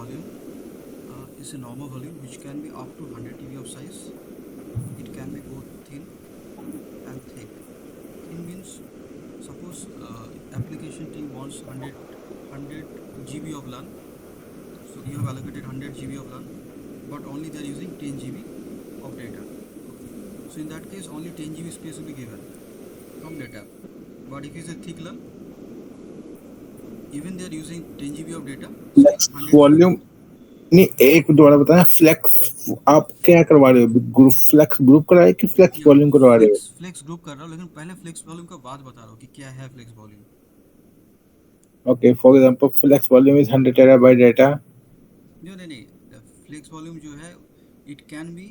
volume is a normal volume which can be up to 100 TB of size. It can be both thin and thick. Thin means suppose application team wants 100 GB of LAN. So you have allocated 100 GB of LAN, but only they are using 10 GB of data. Okay. So in that case, only 10 GB space will be given from data. But if it's a thick LAN, even they are using 10 GB of data, still flex 100 GB. Volume नहीं, एक दोबारा बताना। Flex आप क्या करवा रहे हो? Group flex group करा रहे हो कि फ्लेक्स या वॉल्यूम करवा रहे हो? फ्लेक्स ग्रुप कर रहा हूँ, लेकिन पहले फ्लेक्स वॉल्यूम का बात बता रहा हूँ कि क्या है flex volume. Okay, for example flex volume is 100 terabyte data. नहीं नहीं नहीं, फ्लेक्स वॉल्यूम जो है it can be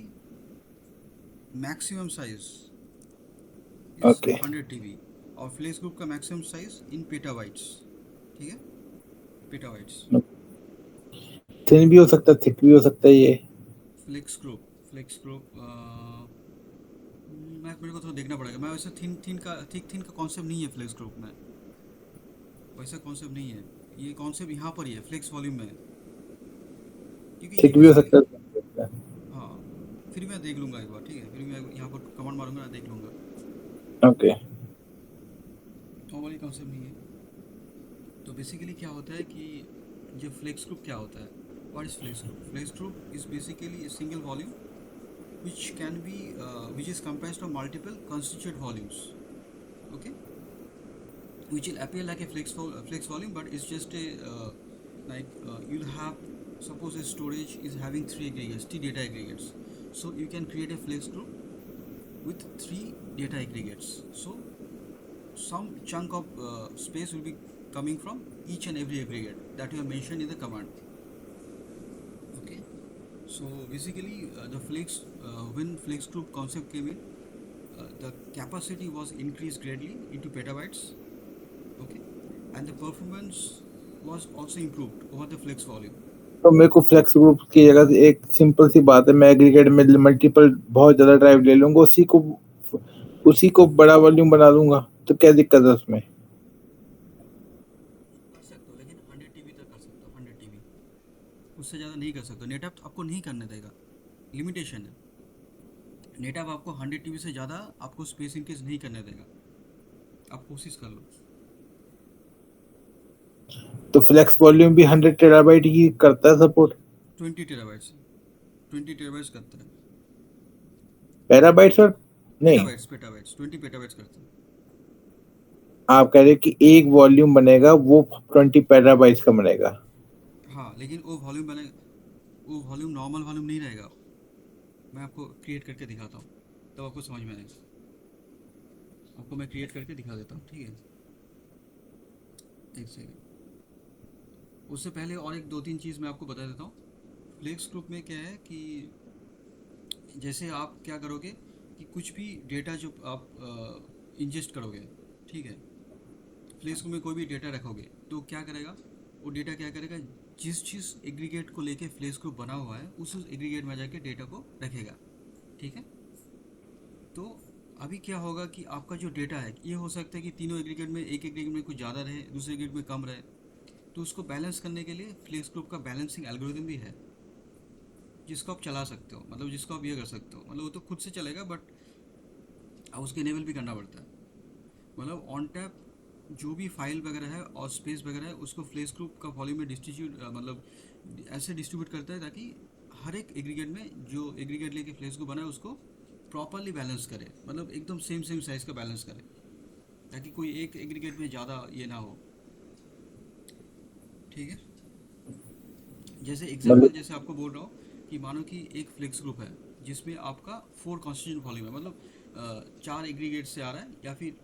maximum size is okay, 100 TB और फ्लेक्स ग्रुप का मैक्सिमम साइज इन पेटाबाइट्स। ठीक है, पेटाबाइट्स। थिन भी हो सकता है, थिक भी हो सकता है ये। फ्लेक्स ग्रुप मैं मेरे को थोड़ा देखना पड़ेगा। मैं वैसे थिन थिन का थिक थिन का कॉन्सेप्ट नहीं है फ्लेक्स ग्रुप में, वैसा कॉन्सेप्ट नहीं है। ये कॉन्सेप्ट यहाँ पर ही है फ्लेक्स वॉल्यूम में, क्योंकि ये थिक भी हो बेसिकली। सकता है। हाँ, फिर मैं देख लूँगा एक बार, ठीक है, फिर मैं यहाँ पर कमांड मारूंगा, देख लूँगा। ओके, वो वाली कॉन्सेप्ट नहीं है। तो बेसिकली क्या होता है कि जो फ्लेक्स ग्रुप क्या होता है, what is flex group? Flex group is basically a single volume which can be which is comprised of multiple constituent volumes. Okay, which will appear like a flex volume, but it's just a you'll have, suppose a storage is having three data aggregates, so you can create a flex group with three data aggregates. So some chunk of space will be coming from each and every aggregate that you have mentioned in the command. Okay, so basically the flex when flex group concept came in, the capacity was increased greatly into petabytes. Okay, and the performance was also improved over the flex volume. तो मेरे को flex group की जगह से एक simple सी बात है, मैं एग्रीगेट में मल्टीपल बहुत ज्यादा ड्राइव ले लूंगा, उसी को बड़ा वॉल्यूम बना दूंगा, तो क्या दिक्कत है उसमें? कर सकते हो, लेकिन 100 TB तक कर सकते हो, 100 TB, उससे ज़्यादा नहीं कर सकते। नेटअप आपको नहीं करने देगा, लिमिटेशन है। नेटअप आपको 100 TB से ज़्यादा आपको स्पेस इंक्रीज नहीं करने देगा, आप कोशिश कर लो। तो फ्लेक्स वॉल्यूम भी 100 टेराबाइट ही करता है सपोर्ट? 20 TB, 20 TB करता है। टेराबाइट्स और नहीं? पेटाबाइट्स 20 पेटाबाइट्स करता है। आप कह रहे हैं कि एक वॉल्यूम बनेगा वो 20 पेराबाइट्स का बनेगा? हाँ, लेकिन वो वॉल्यूम नॉर्मल वॉल्यूम नहीं रहेगा। मैं आपको क्रिएट करके दिखाता हूँ, तब आपको समझ में आएगा। आपको मैं क्रिएट करके दिखा देता हूँ, ठीक है, एक सेकेंड। उससे पहले और एक दो तीन चीज़ मैं आपको बता देता हूँ। फ्लेक्स ग्रुप में क्या है कि जैसे आप क्या करोगे कि कुछ भी डेटा जो आप इंजेस्ट करोगे, ठीक है, फ्लेक्स ग्रुप में कोई भी डेटा रखोगे तो क्या करेगा, वो डेटा क्या करेगा, जिस एग्रीगेट को लेके फ्लेक्स ग्रुप बना हुआ है उस एग्रीगेट में जाके डेटा को रखेगा। ठीक है, तो अभी क्या होगा कि आपका जो डेटा है, ये हो सकता है कि तीनों एग्रीगेट में, एक एग्रीगेट में कुछ ज़्यादा रहे, दूसरे एग्रीगेट में कम रहे। तो उसको बैलेंस करने के लिए फ्लेक्स ग्रुप का बैलेंसिंग एल्गोरिथम भी है, जिसको आप चला सकते हो, मतलब जिसको आप ये कर सकते हो, मतलब वो तो खुद से चलेगा, बट आप उसके इनेबल भी करना पड़ता है। मतलब ऑन टैप जो भी फाइल वगैरह है और स्पेस वगैरह है उसको फ्लेक्स ग्रुप का वॉल्यूम में डिस्ट्रीब्यूट, मतलब ऐसे डिस्ट्रीब्यूट करता है ताकि हर एक एग्रीगेट में जो एग्रीगेट लेके फ्लेक्स ग्रुप बना है उसको प्रॉपरली बैलेंस करे, मतलब एकदम सेम सेम साइज का बैलेंस करे, ताकि कोई एक एग्रीगेट में ज़्यादा ये ना हो। ठीक है, जैसे एग्जांपल, मतलब जैसे आपको बोल रहा हूँ कि मानो कि एक फ्लेक्स ग्रुप है जिसमें आपका 4 कॉन्स्टिट्यूंट वॉल्यूम है, मतलब चार एग्रीगेट से आ रहा है, या फिर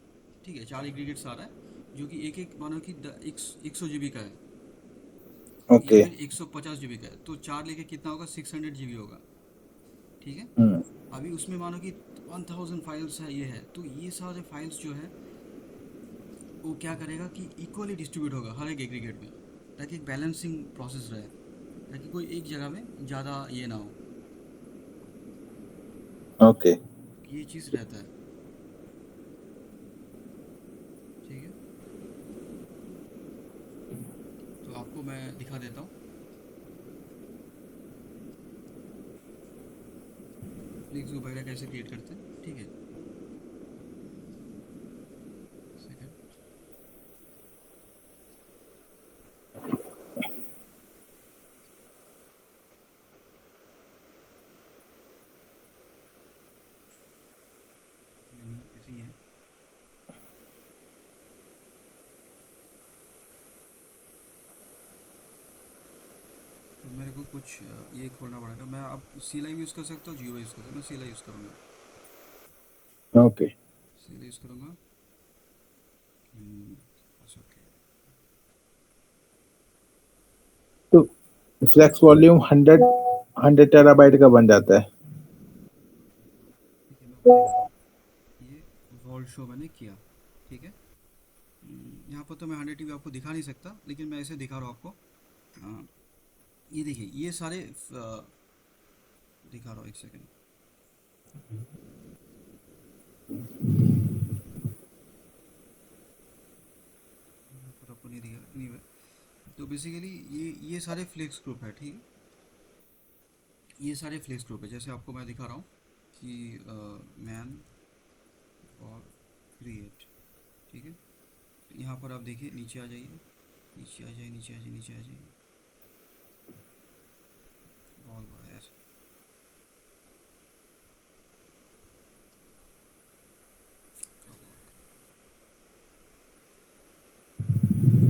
ठीक है, चार एग्रीगेट से आ रहा है, जो कि एक एक मानो कि 100 GB का है, या ओके। फिर 150 GB का है, तो चार लेके कितना होगा, 600 GB होगा। ठीक है, हम्म, अभी उसमें मानो कि 1000 फाइल्स है, ये है, तो ये सारे फाइल्स जो है वो क्या करेगा कि इक्वली डिस्ट्रीब्यूट होगा हर एक एग्रीगेट में, ताकि एक बैलेंसिंग प्रोसेस रहे, ताकि कोई एक जगह में ज़्यादा ये ना हो। ओके। ये चीज़ रहता है। ठीक है, तो आपको मैं दिखा देता हूँ। फ्लेक्स ग्रुप वगैरह कैसे क्रिएट करते हैं, ठीक है। सेकंड, नहीं ऐसे ही है। तो मेरे को कुछ ये खोलना पड़ेगा। मैं अब सी लाइव यूज़ कर सकता हूँ, जियो यूज़ कर सकता हूँ। मैं सी लाइव यूज़ करूँगा, ओके। सी लाइव यूज़ करूँगा। ओके। तो फ्लेक्स वॉल्यूम 100 टेराबाइट का बन जाता है। ठीक है, मैं आपको दिखा रहा हूँ। ये वॉल शो मैंने किया, ठीक है। यहाँ पर तो मैं 100 TB आपको दिखा नहीं सकता, लेकिन मैं ऐसे दिखा रहा हूँ आपको। अ, ये देखिए, ये सारे दिखा रहा हूँ, एक सेकेंड। पर आपको नहीं दिखा नहीं है। तो बेसिकली ये सारे फ्लेक्स ग्रुप है, ठीक है। ये सारे फ्लेक्स ग्रुप है, जैसे आपको मैं दिखा रहा हूँ कि मैन और क्रिएट, ठीक है। यहाँ पर आप देखिए, नीचे आ जाइए, नीचे आ जाइए, नीचे आ जाइए, नीचे आ जाइए। बहुत बड़ा है ऐसे।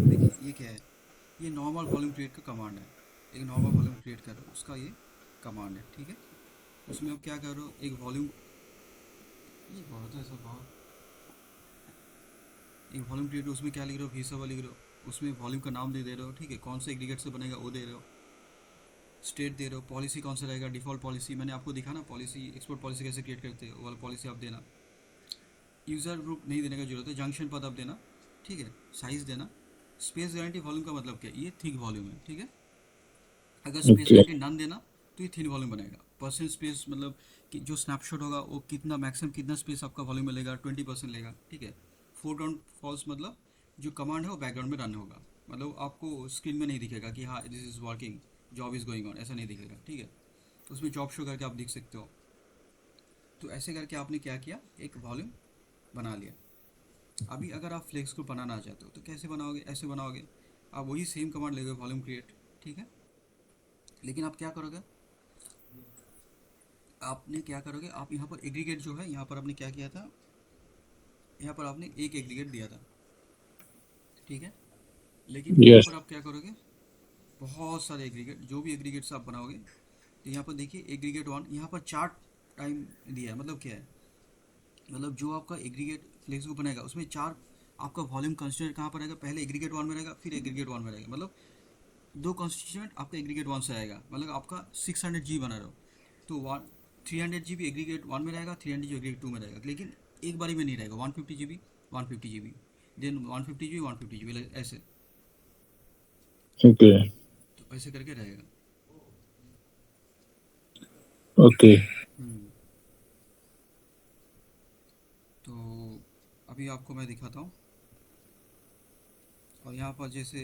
देखिए ये क्या है, ये नॉर्मल वॉल्यूम क्रिएट का कमांड है। एक नॉर्मल वॉल्यूम क्रिएट कर रहे हो, उसका ये कमांड है, ठीक है। उसमें आप क्या कर रहे हो, एक वॉल्यूम, ये बहुत है सब बहुत। एक वॉल्यूम क्रिएट, उसमें क्या लिख रहे हो, फीसवा लिख रहे हो, उसमें वॉल्यूम का नाम दे रहे हो, ठीक है। कौन सा एग्रीगेट से बनेगा वो दे रहे हो, स्टेट दे रहे हो, पॉलिसी कौन सा रहेगा, डिफ़ॉल्ट पॉलिसी मैंने आपको दिखा ना, पॉलिसी एक्सपोर्ट पॉलिसी कैसे क्रिएट करते हैं, वो वाला पॉलिसी आप देना। यूज़र ग्रुप नहीं देने का जरूरत है, जंक्शन पद आप देना, ठीक है। साइज़ देना। स्पेस गारंटी वॉल्यूम का मतलब क्या है, ये थिक वॉल्यूम है, ठीक है। अगर स्पेस ओके। गारंटी नन देना तो ये थिन वॉल्यूम बनेगा। परसेंट स्पेस मतलब कि जो स्नैपशॉट होगा वो कितना मैक्सिमम कितना स्पेस आपका वॉल्यूम में लेगा, 20% लेगा, ठीक है। फोरग्राउंड फॉल्स मतलब जो कमांड है वो बैकग्राउंड में रन होगा, मतलब आपको स्क्रीन में नहीं दिखेगा कि हाँ this is working, job is going on, ऐसा नहीं दिखेगा, ठीक है। उसमें जॉब शो करके आप देख सकते हो। तो ऐसे करके आपने क्या किया, एक वॉल्यूम बना लिया। अभी अगर आप फ्लेक्स को बनाना चाहते हो तो कैसे बनाओगे, ऐसे बनाओगे। आप वही सेम कमांड लेगे, वॉल्यूम क्रिएट, ठीक है। लेकिन आप क्या करोगे, आपने क्या करोगे, आप यहाँ पर एग्रीगेट जो है, यहाँ पर आपने क्या किया था, यहाँ पर आपने एक एग्रीगेट दिया था, ठीक है। लेकिन यहाँ यस। पर आप क्या करोगे, बहुत सारे एग्रीगेट, जो भी एग्रीगेट्स आप बनाओगे। तो यहाँ पर देखिए एग्रीगेट वन, यहाँ पर चार टाइम दिया है, मतलब क्या है, मतलब जो आपका एग्रीगेट फ्लेक्स को बनाएगा उसमें चार आपका वॉल्यूम कंस्टिट्यूएंट कहाँ पर रहेगा, पहले एग्रीगेट वन में रहेगा, फिर एग्रीगेट वन में रहेगा, मतलब दो कंस्टिट्यूएंट आपका एग्रीगेट वन से आएगा, मतलब आपका 600 G बना रहे हो। तो 300 GB एग्रीगेट वन में रहेगा, 300 GB एग्रीगेट टू में रहेगा, लेकिन एक बारी में नहीं रहेगा। 150 GB, 150 GB, then 150 GB, 150 GB, ऐसे। ओके। तो ऐसे करके रहेगा। ओके। हम्म। तो अभी आपको मैं दिखाता हूँ। और यहाँ पर जैसे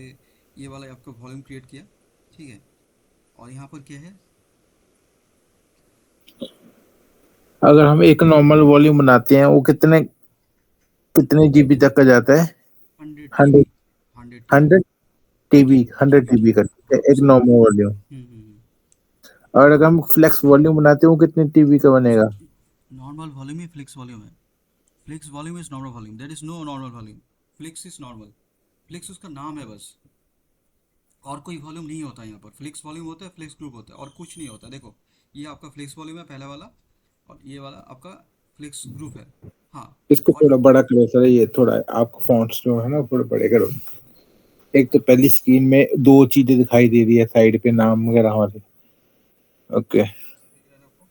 ये वाला आपका वॉल्यूम क्रिएट किया, ठीक है। और यहाँ पर क्या है, अगर हम एक नॉर्मल वॉल्यूम बनाते हैं वो कितने कितने जीबी तक का जाता है? 100 TB, 100 100 TB, 100 टीबी, जी 100 जी जी। टीबी का, ठीक है, हाँ एक उसका। Normal volume. हम्म। और अगर हम फ्लेक्स वॉल्यूम बनाते हैं वो कितने टीबी का बनेगा? नॉर्मल वॉल्यूम ही फ्लिक्स वॉल्यूम है। Flex volume is normal volume, there is no normal volume. Flex is normal. Flex उसका नाम है बस, और कोई वॉल्यूम नहीं होता यहाँ पर। फ्लिक्स वॉल्यूम होता है, फ्लिक्स ग्रुप होता है, और कुछ नहीं होता। देखो ये आपका फ्लिक्स वॉल्यूम है पहला वाला, और ये वाला आपका फ्लिक्स ग्रुप है। हाँ। इसको और थोड़ा बड़ा करो सर, ये थोड़ा आपको फॉन्ट्स जो है ना थोड़े बड़े करो। एक तो पहली स्क्रीन में दो चीजें दिखाई दे रही है साइड पे, नाम वगैरह हमारे। ओके। दिख रहा है ना आपको।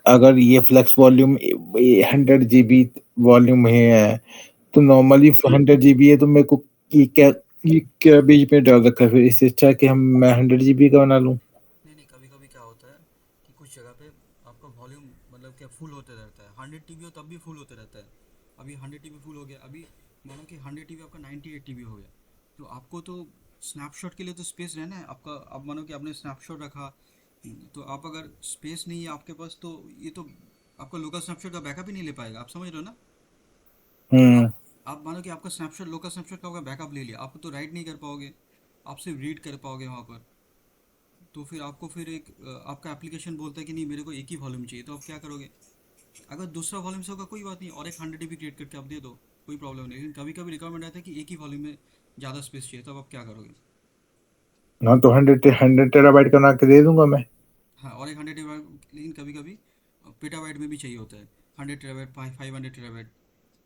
अगर ये फ्लेक्स वॉल्यूम 100 जीबी वॉल्यूम है तो नॉर्मली 100 जीबी है, तो मेरे को ये क्या बीच में डाल रखा है? फिर इससे अच्छा है कि हम मैं 100 जीबी का बना लूं। नहीं नहीं, कभी कभी क्या होता है कि कुछ जगह पे आपका वॉल्यूम मतलब क्या फुल होते रहता है। 100 TB हो तब भी फुल होते रहता है। अभी 100 TB फुल हो गया, अभी मानो कि 100 TB आपका 98 TB हो गया। तो आपको तो स्नैपशॉट के लिए तो स्पेस रहना है आपका। अब मानो कि आपने स्नैपशॉट रखा, तो आप अगर स्पेस नहीं है आपके पास तो ये तो आपका लोकल स्नैपशॉट का बैकअप ही नहीं ले पाएगा, आप समझ रहे हो ना। हम्म। आप मानो कि आपका स्नैपशॉट लोकल स्नैपशॉट का बैकअप ले लिया, आप तो राइट नहीं कर पाओगे, आप सिर्फ रीड कर पाओगे वहाँ पर। तो फिर आपको फिर एक आपका एप्लीकेशन बोलता है कि नहीं मेरे को एक ही वॉल्यूम चाहिए, तो आप क्या करोगे। अगर दूसरा वॉल्यूम से होगा कोई बात नहीं, और एक 100 MB क्रिएट करके आप दे दो, कोई प्रॉब्लम नहीं। लेकिन कभी कभी रिक्वायरमेंट आता है कि एक ही वॉल्यूम में ज़्यादा स्पेस चाहिए, तब आप क्या करोगे। हाँ, तो 100 टेराबाइट का बना के दे दूंगा मैं। हाँ, और एक 100 TB, लेकिन कभी कभी पेटाबाइट में भी चाहिए होता है। 100 TB, 500 TB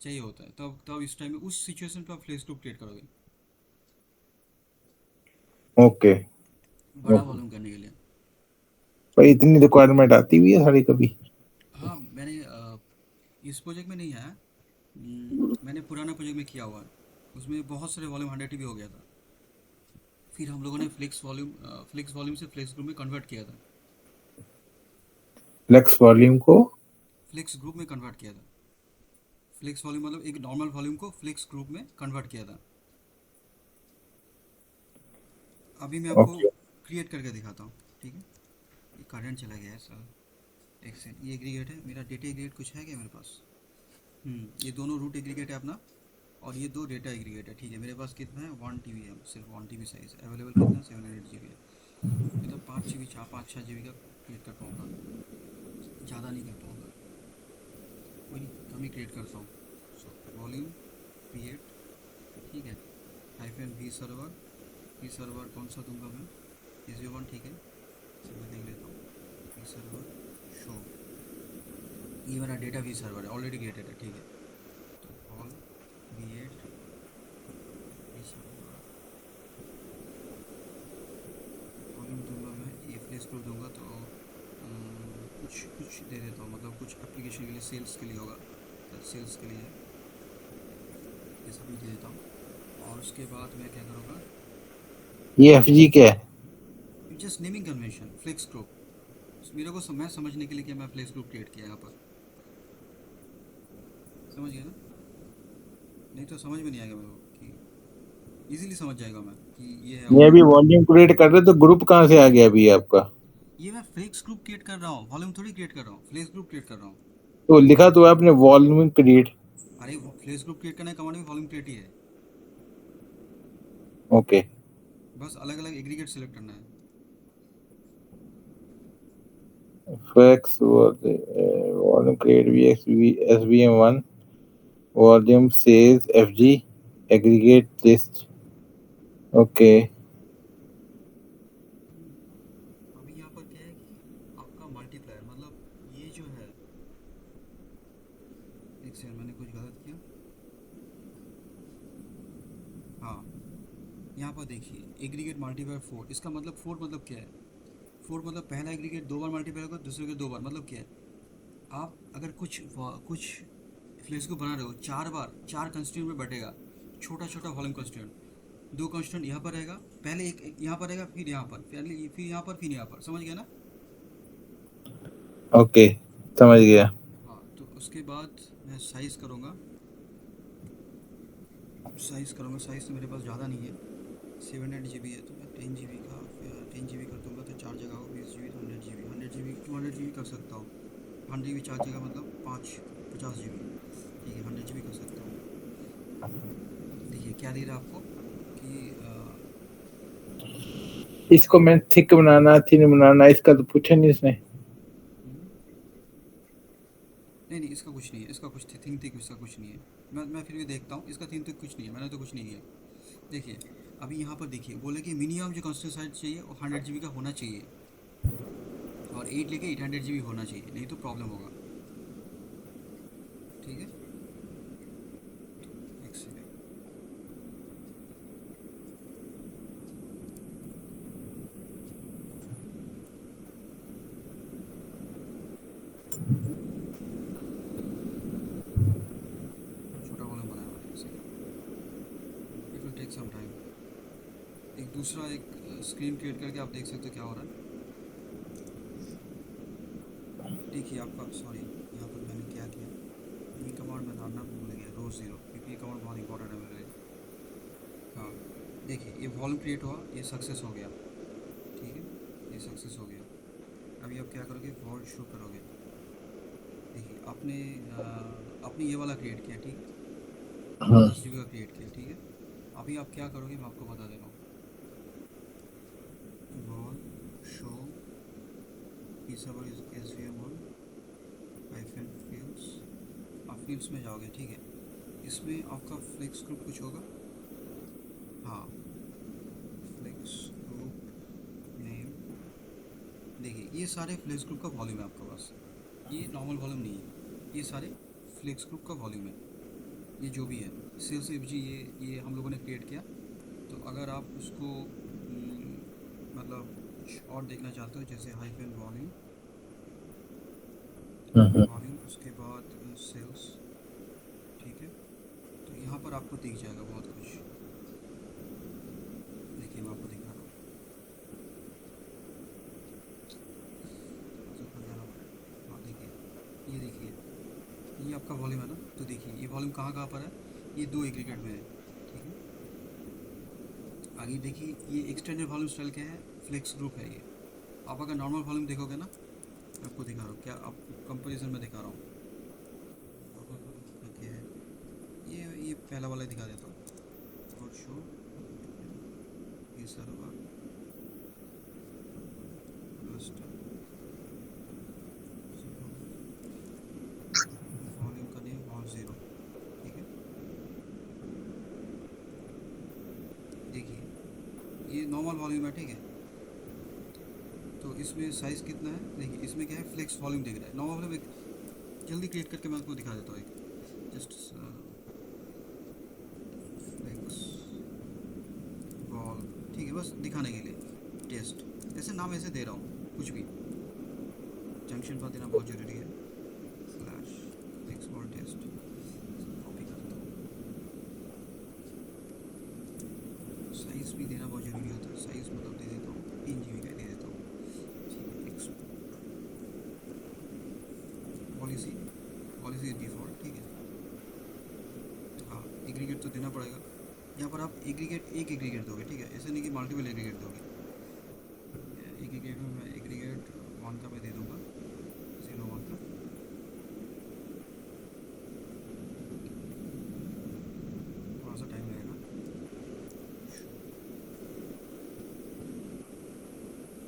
चाहिए होता है, तब तब इस टाइम में उस सिचुएशन पर आप फ्लेक्स ग्रुप क्रिएट करोगे, ओके। बड़ा ओके। वॉल्यूम करने के लिए। पर इतनी रिक्वायरमेंट आती भी है सारी कभी। हाँ, मैंने इस प्रोजेक्ट में नहीं आया। मैंने पुराना प्रोजेक्ट में किया हुआ है, उसमें बहुत सारे वॉल्यूम 100 TB हो गया था। फिर हम लोगों ने फ्लेक्स वॉल्यूम से फ्लेक्स ग्रुप में कन्वर्ट किया था। फ्लेक्स वॉल्यूम को। फ्लेक्स ग्रुप में कन्वर्ट किया था। फ्लेक्स वॉल्यूम मतलब एक नॉर्मल वॉल्यूम को फ्लेक्स ग्रुप में कन्वर्ट किया था। अभी मैं आपको ओके। क्रिएट करके दिखाता हूँ, ठीक है। ये करंट चला गया है सर। एक सेकंड, ये एग्रीगेट है मेरा, डेटा एग्रीगेट कुछ है क्या मेरे पास। ये दोनों रूट एग्रीगेट है अपना, और ये दो डेटा एग्रीगेट है, ठीक है। मेरे पास कितना है, 1 TB है, सिर्फ 1 TB साइज अवेलेबल। कितना है, 700 GB है। मैं तो 5 GB, 5-6 GB का क्रिएट कर पाऊँगा, ज़्यादा नहीं कर पाऊँगा। कोई नहीं, कम ही क्रिएट करता हूँ। सो वॉल्यूम क्रिएट, ठीक है। -v सर्वर, वी सर्वर कौन सा दूंगा मैं, EZ1, ठीक है। इसे मैं देख लेता हूँ, वी सर्वर शो। ये मेरा डेटा वी सर्वर है, ऑलरेडी क्रिएटेड है, ठीक है। तो all create v server, volume दूंगा मैं, ये फ्लेक्स ग्रुप दूंगा तो कुछ कुछ दे देता हूँ, मतलब कुछ एप्लीकेशन के लिए, सेल्स के लिए होगा, तो सेल्स के लिए है, ये सब भी दे देता हूँ। और उसके बाद मैं क्या करूँगा, ये एफजी क्या है? Just naming convention flex group. मेरे को मैं समझने के लिए कि मैं फ्लेक्स ग्रुप क्रिएट किया यहाँ पर, समझ गया ना। नहीं तो समझ में नहीं आएगा मेरे को कि, इजीली समझ जाएगा मैं कि ये है ये वो है। अभी वॉल्यूम क्रिएट कर रहे तो ग्रुप कहाँ से आ गया अभी आपका? ये मैं फ्लेक्स ग्रुप क्रिएट कर रहा हूँ, वॉल्यूम थोड़ी क्रिएट कर रहा हूँ, फ्लेक्स ग्रुप क्रिएट कर रहा हूँ। तो लिखा तो है आपने वॉल्यूम क्रिएट। अरे फ्लेक्स ग्रुप क्रिएट करना है, कमांड में वॉल्यूम क्रिएट ही है, ओके। बस अलग अलग एग्रीगेट सेलेक्ट करना है। Flex volume create v x v SVM1 volume says FG aggregate list. Okay. अभी यहाँ पर क्या है कि आपका मल्टीप्लायर, मतलब ये जो है, एक सेकंड मैंने कुछ गलत किया। हाँ, यहाँ पर देखिए एग्रीगेट मल्टीप्लायर 4, इसका मतलब 4 मतलब क्या है। 4 मतलब पहला एग्रीगेट 2 बार मल्टीप्लाई होगा, दूसरे के 2 बार, मतलब क्या है। आप अगर कुछ फ्लेक्स को बना रहे हो, 4 बार 4 कंस्टिट्यूंट में बटेगा, छोटा छोटा वॉल्यूम कंस्टिट्यूंट। 2 कंस्टिट्यूंट यहाँ पर रहेगा, पहले एक यहाँ पर रहेगा, फिर यहाँ पर, फिर यहाँ पर, फिर यहाँ पर, समझ गया ना। ओके, समझ गया। हाँ, तो उसके बाद मैं साइज़ करूँगा, साइज़ तो मेरे पास ज़्यादा नहीं है, 700 GB है, तो मैं 10 GB का 10 GB कर दूँगा, तो 4 जगह हो, 20 GB, तो 100 GB, 100 GB 200 GB कर सकता हूँ। 100 GB 4 जगह मतलब 50 GB, ठीक है, 100 GB कर सकता हूँ। देखिए क्या दे रहा है आपको कि इसको मैं थिक बनाना थिन बनाना इसका तो पूछा नहीं इसने। हम्म, नहीं नहीं, इसका कुछ नहीं है, इसका कुछ थिंक थिक इसका कुछ नहीं है। मैं फिर भी देखता हूँ, इसका थिंक थिक कुछ नहीं है, मैंने तो कुछ नहीं किया। देखिए अभी यहाँ पर देखिए, बोले कि मिनिमम जो कंस्ट्रक्ट साइज चाहिए वो 100 GB का होना चाहिए, और 8 लेके 800 GB होना चाहिए, नहीं तो प्रॉब्लम होगा, ठीक है। तो एक सेकेंड, छोटा वॉल्यूम बनाया मैंने, एक second, it will take some time. एक दूसरा एक स्क्रीन क्रिएट करके आप देख सकते हो क्या हो रहा है। देखिए आपका, सॉरी यहाँ पर मैंने क्या किया, ये कमांड मैं डालना भूल गया, रो ज़ीरो, क्योंकि ये कमांड बहुत इंपॉर्टेंट है मेरे लिए। हाँ, देखिए ये वॉल्यूम क्रिएट हुआ, ये सक्सेस हो गया, ठीक है, ये सक्सेस हो गया। अभी आप क्या करोगे, वॉल शो करोगे। देखिए आपने ये वाला क्रिएट किया, ठीक है, हाँ 10 GB का क्रिएट किया, ठीक है। अभी आप क्या करोगे मैं आपको बता दे रहा हूँ। वॉल शो पीसएबल इज SVM1 हाइफन फिल्स। आप फिल्स में जाओगे, ठीक है। इसमें आपका फ्लेक्स ग्रुप कुछ होगा। हाँ, फ्लेक्स ग्रुप नेम। देखिए ये सारे फ्लेक्स ग्रुप का वॉल्यूम है आपके पास, ये नॉर्मल वॉल्यूम नहीं है, ये सारे फ्लेक्स ग्रुप का वॉल्यूम है। ये जो भी है सेल्स एफ जी, ये हम लोगों ने क्रिएट किया। तो अगर आप उसको मतलब कुछ और देखना चाहते हो, जैसे हाइफन वॉल्यूम, हाँ वॉल्यूम उसके बाद सेल्स, ठीक है। तो यहाँ पर आपको दिख जाएगा बहुत कुछ। देखिए मैं आपको दिखा रहा हूँ, थोड़ा सा ऊपर जाना पड़ेगा। हाँ देखिए, ये देखिए, ये आपका वॉल्यूम है ना। तो देखिए ये वॉल्यूम कहाँ कहाँ पर है, ये दो एग्रीगेट में है, ठीक है। आगे देखिए ये एक्सटेंडेड वॉल्यूम स्टाइल क्या है, फ्लेक्स ग्रुप है ये। आप अगर नॉर्मल वॉल्यूम देखोगे ना, मैं आपको दिखा रहा हूँ, क्या आप कंपेरिजन में दिखा रहा हूँ। नॉर्मल वॉल्यूम का क्या है, ये पहला वाला दिखा देता हूँ। और शो ये सर्वर क्लस्टर वॉल्यूम का नेम वॉल ज़ीरो, ठीक है। देखिए ये नॉर्मल वॉल्यूम है, ठीक है। तो इसमें साइज़ कितना है, देखिए इसमें क्या है, फ्लेक्स वॉल्यूम दिख रहा है। नॉर्मल वॉल्यूम एक जल्दी क्रिएट करके मैं आपको दिखा देता हूँ, एक जस्ट फ्लेक्स वॉल, ठीक है, बस दिखाने के लिए टेस्ट, ऐसे नाम ऐसे दे रहा हूँ कुछ भी। जंक्शन पर देना बहुत ज़रूरी है, slash flex vol test. Copy कर देता हूँ, साइज़ भी देना बहुत ज़रूरी होता है। साइज़ मतलब दे देता हूँ 3 GB का दे देता हूँ, ठीक है। एक्सपोर्ट पॉलिसी, पॉलिसी डिफ़ॉल्ट, ठीक है। हाँ एग्रीगेट तो देना पड़ेगा। यहाँ पर आप एक एग्रीगेट दोगे, ठीक है, ऐसे नहीं कि मल्टीपल एग्रीगेट दोगे। एग्रीगेट में मैं एग्रीगेट 1 का मैं दे दूँगा, 01 का। थोड़ा सा टाइम लगेगा।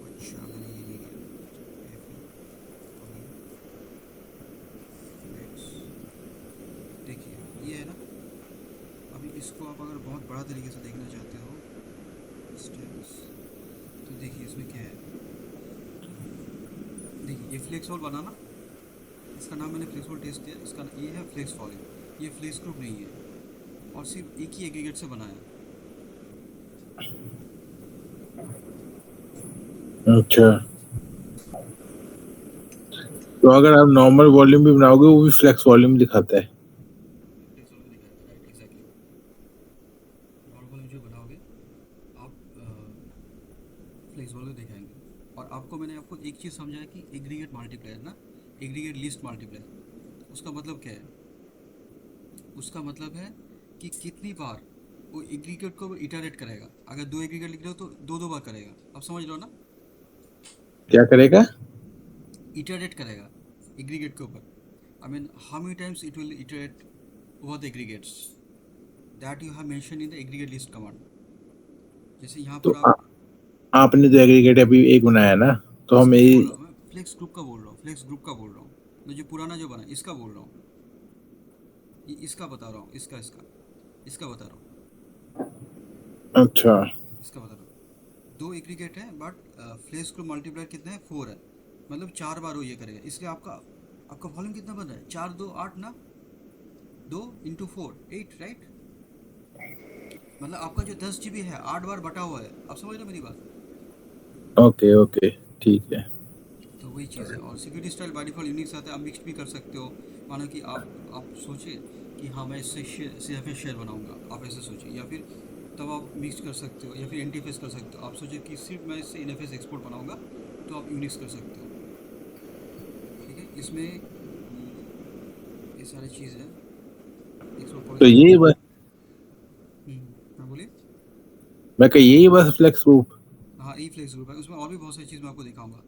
अच्छा मैंने ये नहीं किया, ये फिर वॉल्यूम फ्लेक्स, देखिए ये है ना। अभी इसको आप अगर बहुत बड़ा तरीके से देखना चाहते हो स्टेप्स, तो देखिए इसमें क्या है। देखिए ये फ्लेक्स वॉल बनाना, इसका नाम मैंने फ्लेक्स वॉल टेस्ट दिया, इसका ये है फ्लेक्स वॉल्यूम। ये फ्लेक्स ग्रुप नहीं है, और सिर्फ एक ही एग्रीगेट से बना है। अच्छा, तो अगर आप नॉर्मल वॉल्यूम भी बनाओगे वो भी फ्लेक्स वॉल्यूम दिखाता है। फ्लेक्स वॉल्यूम दिखाएगा, राइट, एग्जैक्टली। नॉर्मल जो बनाओगे आप फ्लेक्स वॉल्यूम दिखाएंगे। और आपको मैंने आपको एक चीज़ समझाया कि एग्रीगेट मल्टीप्लायर ना, एग्रीगेट लिस्ट मल्टीप्लायर, उसका मतलब क्या है। उसका मतलब है कि कितनी बार वो एग्रीगेट को इटरेट करेगा। अगर दो एग्रीगेट लिख रहे हो तो दो दो बार करेगा, आप समझ रहे हो ना। क्या करेगा? इटरेट करेगा एग्रीगेट के ऊपर। I mean how many times it will iterate over the aggregates that you have mention in the aggregate list command. जैसे यहाँ तो पर आप, आपने जो एग्रीगेट अभी एक बनाया ना, तो हम इसका नहीं बोल ये रहा हूँ मैं, फ्लेक्स ग्रुप का बोल रहा हूँ, फ्लेक्स ग्रुप का बोल रहा हूँ। मैं जो पुराना जो बना इसका बोल रहा हूँ, ये इसका बता रहा हूँ, इसका बता रहा हूँ, अच्छा इसका बता रहा हूँ। दो एग्रीगेट है बट फ्लेक्स ग्रुप मल्टीप्लायर कितने हैं, 4 है। मतलब 4 बार वो ये करेगा, इसलिए आपका आपका वॉल्यूम कितना बन रहा है, 4 2 8 ना, 2 × 4 8, राइट। मतलब आपका जो 10 GB है 8 बार बटा हुआ है, आप समझ रहे हो मेरी बात। ओके ओके ठीक है। तो वही चीज़ है। और security style by default Unix आता है, आप मिक्स भी कर सकते हो। मानो कि आप सोचिए कि हाँ मैं इससे शेयर बनाऊंगा, आप ऐसे सोचिए, या फिर तब आप मिक्स कर सकते हो, या फिर एंटीफेस कर सकते हो। आप सोचिए कि सिर्फ मैं इससे इनएफएस एक्सपोर्ट बनाऊंगा, तो आप यूनिक्स कर सकते हो, ठीक है। इसमें ये सारी चीज़ है, एक्सपोर्ट तो पॉलिसी यही देखिए। बस, हाँ बोलिए। मैं कह यही बस फ्लेक्स ग्रुप। हाँ ई फ्लेक्स ग्रुप है, उसमें और भी बहुत सारी चीज़ मैं आपको दिखाऊंगा।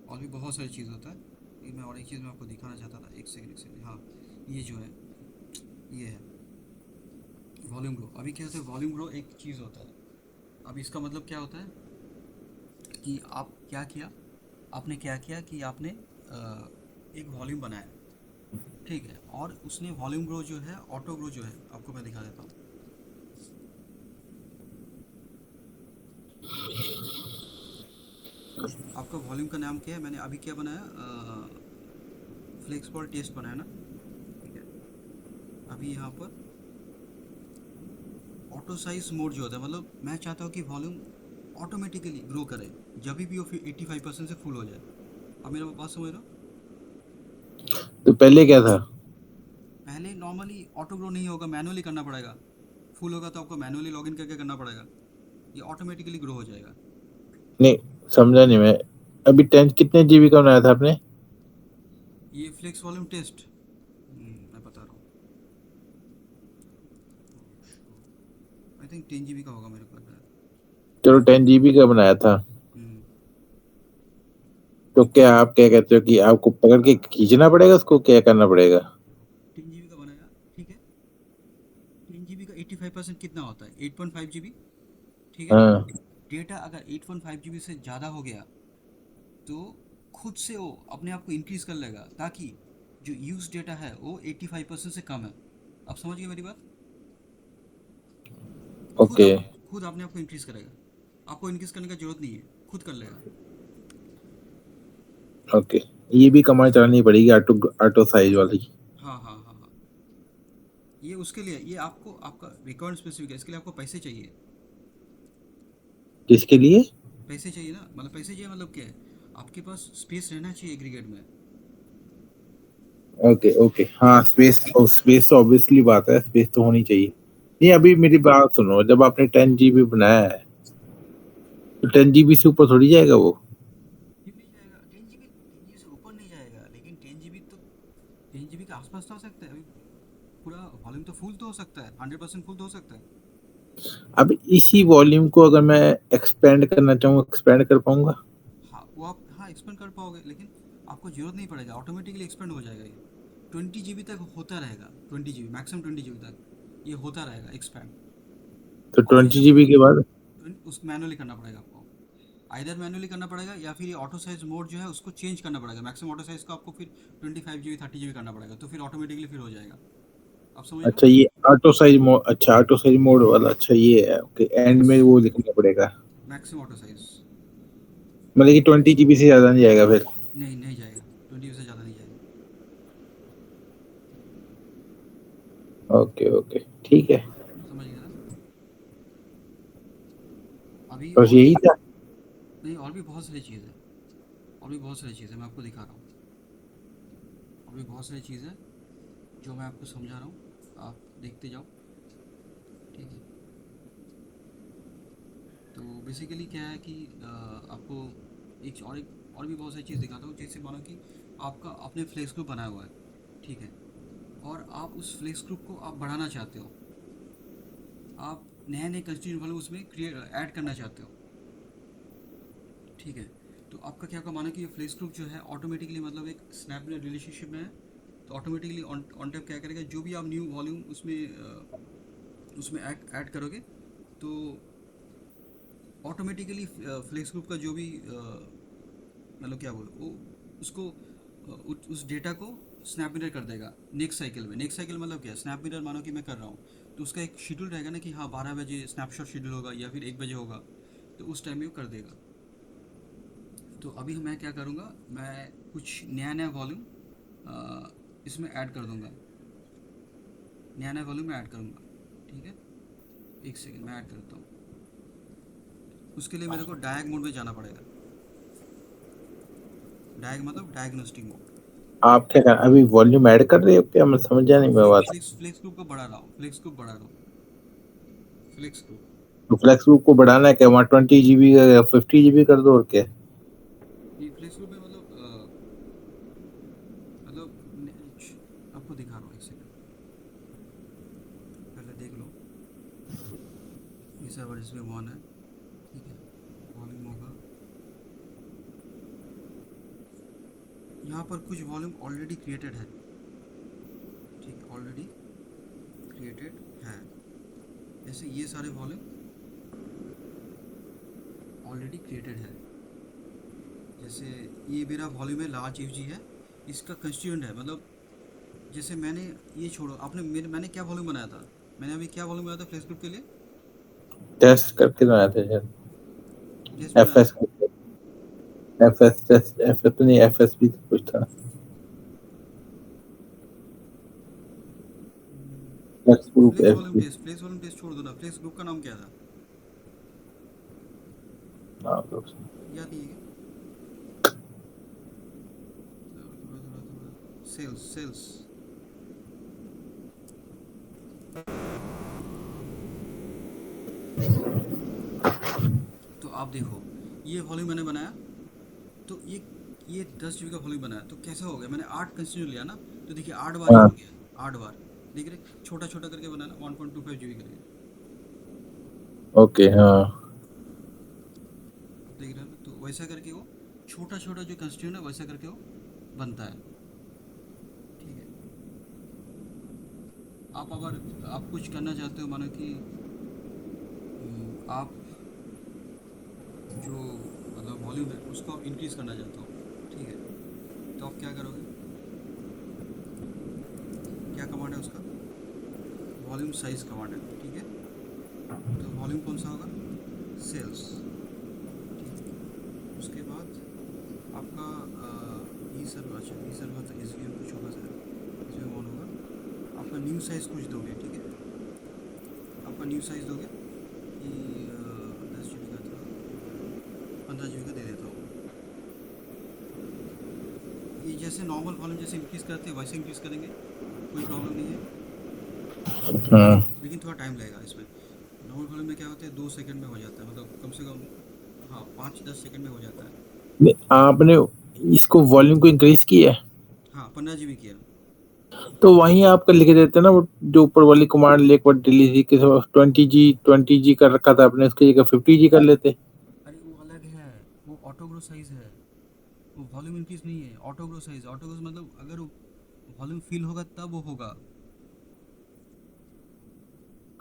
और भी बहुत सारी चीज़ होता है। ये मैं और एक चीज़ मैं आपको दिखाना चाहता था, एक सेकंड हाँ। ये जो है, ये है वॉल्यूम ग्रो। अभी क्या होता है, वॉल्यूम ग्रो एक चीज़ होता है। अब इसका मतलब क्या होता है कि आप क्या किया, आपने क्या किया कि आपने एक वॉल्यूम बनाया, ठीक है, और उसने वॉल्यूम ग्रो जो है, ऑटो ग्रो जो है, आपको मैं दिखा देता हूँ। आपका वॉल्यूम का नाम क्या है, मैंने अभी क्या बनाया, फ्लेक्स बॉल टेस्ट बनाया ना, ठीक है। अभी यहाँ पर ऑटो साइज मोड जो होता है, मतलब मैं चाहता हूँ कि वॉल्यूम ऑटोमेटिकली ग्रो करे जब भी वो फिर 85% से फुल हो जाए। अब मेरा बात समझ रहे हो। तो पहले क्या था? पहले नॉर्मली ऑटो ग्रो नहीं होगा, मैनुअली करना पड़ेगा। फुल होगा तो आपको मैनुअली लॉगिन करके करना पड़ेगा। ये ऑटोमेटिकली ग्रो हो जाएगा। नहीं, समझा नहीं मैं। अभी 10 कितने जीबी का बनाया था आपने? ये फ्लेक्स वॉल्यूम टेस्ट, मैं बता रहा हूँ। आई थिंक 10 GB का होगा मेरे को लग रहा है। चलो 10 जीबी का बनाया था। हम्म, तो क्या आप क्या कहते हो कि आपको पकड़ के खींचना पड़ेगा उसको, क्या करना पड़ेगा? 10 GB का बनाया, ठीक है। 10 GB का 85% कितना होता है, 8.5 GB, ठीक है। हाँ। डेटा अगर 8.5 GB से ज़्यादा हो गया तो खुद से वो अपने आप को इंक्रीज कर लेगा, ताकि जो यूज डेटा है वो 85% से कम है। आप समझ गए मेरी बात। खुद ओके। आप खुद अपने आप को इंक्रीज करेगा, आपको इंक्रीज करने की जरूरत नहीं है, खुद कर लेगा। ओके। ये भी कमांड चलानी पड़ेगी, ऑटो ऑटो साइज वाली? हाँ हाँ हाँ हाँ। ये उसके लिए, ये आपको आपका रिक्वायरमेंट स्पेसिफिक है, इसके लिए आपको पैसे चाहिए। किसके लिए? पैसे चाहिए ना, मतलब पैसे चाहिए मतलब क्या है, आपके पास स्पेस रहना चाहिए एग्रीगेट में। ओके ओके, हाँ स्पेस, स्पेस तो ऑब्वियसली बात है, स्पेस तो होनी चाहिए। नहीं, अभी मेरी बात सुनो, जब आपने 10 जीबी बनाया है तो 10 जीबी से ऊपर थोड़ी जाएगा वो। क्यों नहीं जाएगा, 10 GB से ऊपर नहीं जाएगा, लेकिन 10 GB तो 10 GB के आसपास तो आ सकता है। अभी पूरा वॉल्यूम तो फुल तो हो सकता है, 100% फुल तो हो सकता है। अब इसी वॉल्यूम को अगर मैं एक्सपेंड करना चाहूँ, एक्सपेंड कर पाऊंगा? हाँ वो आप हाँ एक्सपेंड कर पाओगे, लेकिन आपको जरूरत नहीं पड़ेगा, ऑटोमेटिकली एक्सपेंड हो जाएगा ये। 20 GB तक होता रहेगा, 20 GB मैक्सिमम, 20 GB तक ये होता रहेगा एक्सपेंड। तो और फिर 20 जब जीबी के बाद? उस मैनुअली करना पड़ेगा आपको, आइदर मैनुअली करना पड़ेगा या फिर ये ऑटो साइज मोड जो है उसको चेंज करना पड़ेगा। मैक्सिमम ऑटो साइज को आपको फिर 25 GB 30 GB करना पड़ेगा, तो फिर ऑटोमेटिकली फिर हो जाएगा। आप समझ रहे हो। अच्छा, ये ऑटो साइज मोड, अच्छा ऑटो साइज मोड वाला, अच्छा ये है। ओके, एंड यस, में वो लिखना पड़ेगा। Maximum auto size. मतलब कि 20 जीबी से ज्यादा नहीं जाएगा फिर? नहीं नहीं जाएगा, 20 से ज़्यादा नहीं जाएगा। ओके ओके, ठीक है। समझ गया ना। अभी बस और भी, यही था? नहीं और भी बहुत सारी चीज़ है, और भी बहुत सारी चीज़ें मैं आपको दिखा रहा हूँ। और भी बहुत सारी चीज़ें जो मैं आपको समझा रहा हूँ, आप देखते जाओ, ठीक है। तो बेसिकली क्या है कि आपको एक और भी बहुत सारी चीज़ दिखाता हूँ। जैसे मानो कि आपका आपने फ्लेक्स ग्रुप बनाया हुआ है, ठीक है, और आप उस फ्लेक्स ग्रुप को आप बढ़ाना चाहते हो, आप नए नए कंस्टिट्यूएंट वाले उसमें क्रिएट ऐड करना चाहते हो, ठीक है। तो आपका क्या होगा, मानो कि ये फ्लेक्स ग्रुप जो है ऑटोमेटिकली, मतलब एक स्नैपडील रिलेशनशिप में है, तो ऑटोमेटिकली ऑन टैप क्या करेगा, जो भी आप न्यू वॉल्यूम उसमें ऐड करोगे, तो ऑटोमेटिकली फ्लेक्स ग्रुप का जो भी मतलब क्या बोल वो उसको उस डेटा को स्नैप मिरर कर देगा नेक्स्ट साइकिल में। नेक्स्ट साइकिल मतलब क्या, स्नैप मिरर मानो कि मैं कर रहा हूँ, तो उसका एक शेड्यूल रहेगा ना कि हाँ 12 बजे स्नैपशॉट शेड्यूल होगा या फिर 1 बजे होगा, तो उस टाइम में वो कर देगा। तो अभी मैं क्या करूँगा, मैं कुछ नया नया वॉल्यूम इसमें ऐड कर दूँगा, नया नया वॉल्यूम में ऐड करूँगा, ठीक है। एक सेकेंड मैं ऐड करता हूँ। उसके लिए मेरे को डायग मोड में जाना पड़ेगा। डायग मतलब डायग्नोस्टिक मोड। आप क्या अभी वॉल्यूम ऐड कर रहे हो क्या? मैं समझा नहीं मैं नहीं, बात। फ्लेक्स फ्लेक्स ग्रुप को बढ़ा रहा हूँ, फ्लेक्स ग्रुप बढ़ा रहा हूँ, फ्लेक्स ग्रुप। तो फ्लेक्स ग्रुप को बढ़ाना है क्या? वहाँ 20 जीबी का 50 जीबी कर दो, और क्या? ये फ्लेक्स ग्रुप में मतलब आपको दिखा रहा हूँ, एक सेकंड पहले देख लो। ये सर्वर इसमें 1 है, ठीक है। वॉल्यूम होगा यहाँ पर कुछ वॉल्यूम ऑलरेडी क्रिएटेड है, ठीक है, ऑलरेडी क्रिएटेड है। जैसे ये सारे वॉल्यूम ऑलरेडी क्रिएटेड है। जैसे ये मेरा वॉल्यूम है, लार्ज एफ जी है, इसका कंस्टिट्यूएंट है, मतलब जैसे मैंने ये छोड़ो, मैंने क्या वॉल्यूम बनाया था, मैंने अभी क्या वॉल्यूम बनाया था फ्लेक्स ग्रुप के लिए, टेस्ट करके बनाए थे सर। टेस्ट बनाया एफएस था। एफएस टेस्ट, एफएस तो नहीं, एफएस भी कुछ था। Flex group flex volume FB. Test, flex volume test छोड़ दो ना, फ्लेक्स ग्रुप का नाम क्या था, हाँ तो याद नहीं है क्या? थोड़ा सेल्स, सेल्स। तो आप देखो, ये वॉल्यूम मैंने बनाया, तो ये 10 जीबी का वॉल्यूम बनाया, तो कैसा हो गया, मैंने 8 कंटिन्यू लिया ना, तो देखिए 8 बार ये हाँ। हो गया, 8 बार, देख रहे, छोटा छोटा करके बनाना, 1.25 जीबी करके, ओके हाँ। आप देख रहे हैं ना, तो वैसा करके वो छोटा छोटा जो कंस्टिट्यूट है वैसा करके वो बनता है, ठीक है। आप अगर आप कुछ करना चाहते हो, मानो कि आप जो मतलब वॉल्यूम है उसको आप इंक्रीज़ करना चाहते हो, ठीक है, तो आप क्या करोगे, क्या कमांड है उसका, वॉल्यूम साइज कमांड है, ठीक है। तो वॉल्यूम कौन सा होगा, सेल्स, ठीक है। उसके बाद आपका ई सर्वर, अच्छा ई सर्वर तो एस वी एम कुछ होगा शायद, एस वी एम ऑन होगा, आपका न्यू साइज़ कुछ दोगे, ठीक है, आपका न्यू साइज़ दोगे कि 10 जीबी का था, 15 जीबी का दे देता हूँ। ये जैसे नॉर्मल वॉल्यूम जैसे इंक्रीज़ करते हैं वैसे इंक्रीज़ करेंगे, कोई प्रॉब्लम नहीं है, हाँ लेकिन थोड़ा टाइम लगेगा इसमें। नॉर्मल वॉल्यूम में क्या होता है, 2 सेकंड में हो जाता है, मतलब कम से कम, हाँ 5-10 सेकंड में हो जाता है। नहीं, आपने इसको वॉल्यूम को इंक्रीज किया है हाँ 15 जीबी किया। तो वहीं आपका लिख देते ना वो जो ऊपर वाली कमांड एक बार डिलीट के 20G कर रखा था आपने, उसकी जगह 50G कर लेते। अरे वो अलग है, वो ऑटो ग्रो साइज है, वो वॉल्यूम इंक्रीज नहीं है, auto grow size, auto grow मतलब अगर वॉल्यूम फिल होगा तब वो होगा।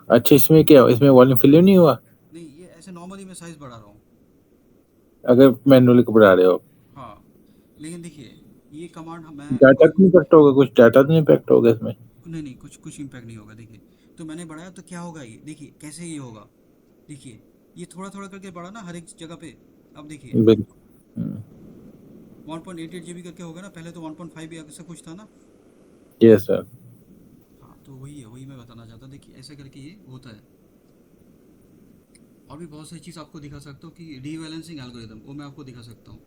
अच्छा इसमें क्या, इसमें वॉल्यूम फिल नहीं हुआ नहीं, ये ऐसे नॉर्मली मैं साइज बढ़ा रहा हूँ। अगर मैनुअली को बढ़ा रहे हो? हाँ, लेकिन देखिए ये कमांड मैं डाटा तो नहीं इफेक्ट होगा, कुछ डाटा तो नहीं इफेक्ट होगा इसमें? नहीं नहीं, कुछ कुछ इम्पैक्ट नहीं होगा, देखिए। तो मैंने बढ़ाया तो क्या होगा, ये देखिए कैसे ये होगा, देखिए ये थोड़ा थोड़ा करके बढ़ा ना हर एक जगह पे, अब देखिए बिल्कुल। 1.88 जीबी करके होगा ना, पहले तो 1.5 भी ऐसा कुछ था ना। Yes sir. हाँ तो वही है, वही मैं बताना चाहता, देखिए ऐसे करके ये होता है। और भी बहुत सारी चीज़ आपको दिखा सकता हूँ कि रीबैलेंसिंग एल्गोरिदम, वो मैं आपको दिखा सकता हूँ।